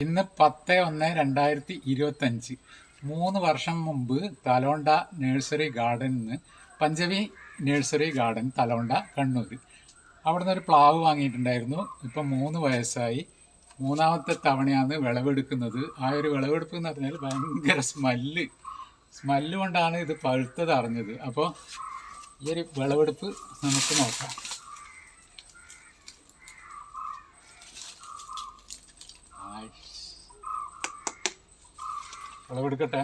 ഇന്ന് 10/1/2025 3 വർഷം മുമ്പ് തലോണ്ട നഴ്സറി ഗാർഡനിൽ നിന്ന് പഞ്ചമി നഴ്സറി ഗാർഡൻ തലോണ്ട കണ്ണൂർ അവിടെ നിന്ന് ഒരു പ്ലാവ് വാങ്ങിയിട്ടുണ്ടായിരുന്നു. ഇപ്പം 3 വയസ്സായി. 3ാമത്തെ തവണയാണ് വിളവെടുക്കുന്നത്. ആ ഒരു വിളവെടുപ്പ് എന്ന് പറഞ്ഞാൽ ഭയങ്കര സ്മെല്ല് കൊണ്ടാണ് ഇത് പഴുത്തത് അറിഞ്ഞത്. അപ്പോൾ ഈ ഒരു വിളവെടുപ്പ് നമുക്ക് നോക്കാം. വിളവെടുക്കട്ടെ.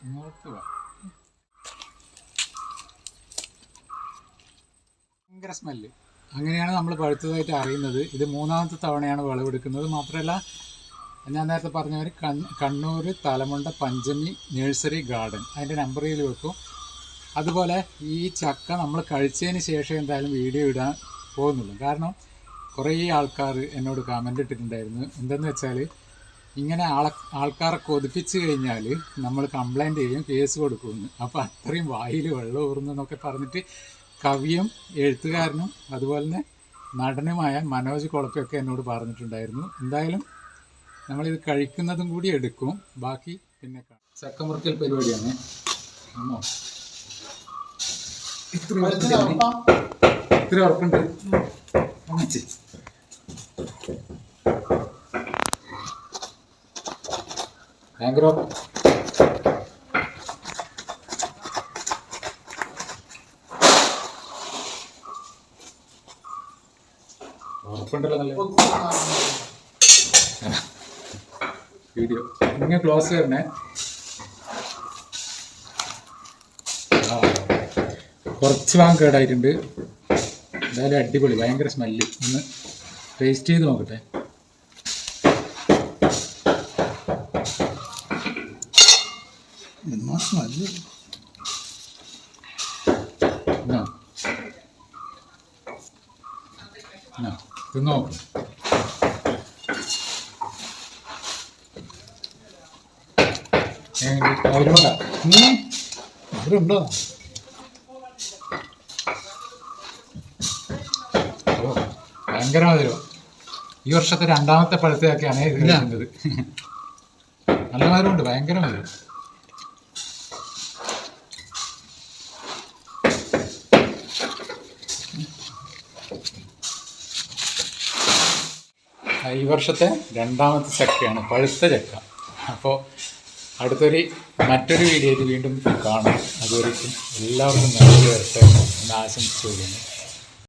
ഇങ്ങോട്ട് വാ. ഭയങ്കര സ്മെല്ല്. അങ്ങനെയാണ് നമ്മൾ പഴുത്തതായിട്ട് അറിയുന്നത്. ഇത് 3ാമത്തെ തവണയാണ് വിളവെടുക്കുന്നത്. മാത്രമല്ല, ഞാൻ നേരത്തെ പറഞ്ഞവർ കണ്ണൂർ തലമുണ്ട പഞ്ചമി നഴ്സറി ഗാർഡൻ അതിൻ്റെ നമ്പറിൽ വെക്കും. അതുപോലെ ഈ ചക്ക നമ്മൾ കഴിച്ചതിന് ശേഷം എന്തായാലും വീഡിയോ ഇടാൻ പോകുന്നുള്ളൂ. കാരണം കുറേ ആൾക്കാർ എന്നോട് കമൻ്റ് ഇട്ടിട്ടുണ്ടായിരുന്നു. എന്തെന്ന് വെച്ചാൽ, ഇങ്ങനെ ആൾക്കാരെ കൊതിപ്പിച്ച് കഴിഞ്ഞാൽ നമ്മൾ കംപ്ലൈൻറ്റ് ചെയ്യും, കേസ് കൊടുക്കുമെന്ന്. അപ്പോൾ അത്രയും വായിൽ വെള്ളം ഊറുന്നൊക്കെ പറഞ്ഞിട്ട് കവിയും എഴുത്തുകാരനും അതുപോലെ തന്നെ നടനുമായ മനോജ് കൊളപ്പയൊക്കെ എന്നോട് പറഞ്ഞിട്ടുണ്ടായിരുന്നു. എന്തായാലും നമ്മളിത് കഴിക്കുന്നതും കൂടി എടുക്കും, ബാക്കി പിന്നെ കാണാം. ചക്കമുറിക്കൽ പരിപാടിയാണ്. ആണോ? ഇത്ര ഉറപ്പുണ്ട്. ഭയങ്കര ഉറപ്പുണ്ടല്ലോ. നല്ല വീഡിയോ ഇങ്ങനെ ക്ലോസ് ചെയ്യണേ. കുറച്ച് ഭാഗം കേടായിട്ടുണ്ട്. എന്തായാലും അടിപൊളി, ഭയങ്കര സ്മെല്ല്. ഒന്ന് ടേസ്റ്റ് ചെയ്ത് നോക്കട്ടെ. സ്മെല്ല് നോക്കും. അവരുണ്ടോ? ഭയങ്കര മധുരം. ഈ വർഷത്തെ 2ാമത്തെ പഴുത്തയൊക്കെയാണ് ഇത് കഴിക്കുന്നത്. നല്ല മധുരമുണ്ട്, ഭയങ്കര മധുരം. ഈ വർഷത്തെ 2ാമത്തെ ചക്കയാണ്, പഴുത്ത ചക്ക. അപ്പോൾ മറ്റൊരു വീഡിയോയിൽ വീണ്ടും കാണാം. അതുവരെയും എല്ലാവർക്കും നല്ലത് വരട്ടെ എന്ന് ആശംസിച്ചു കൊള്ളുന്നു.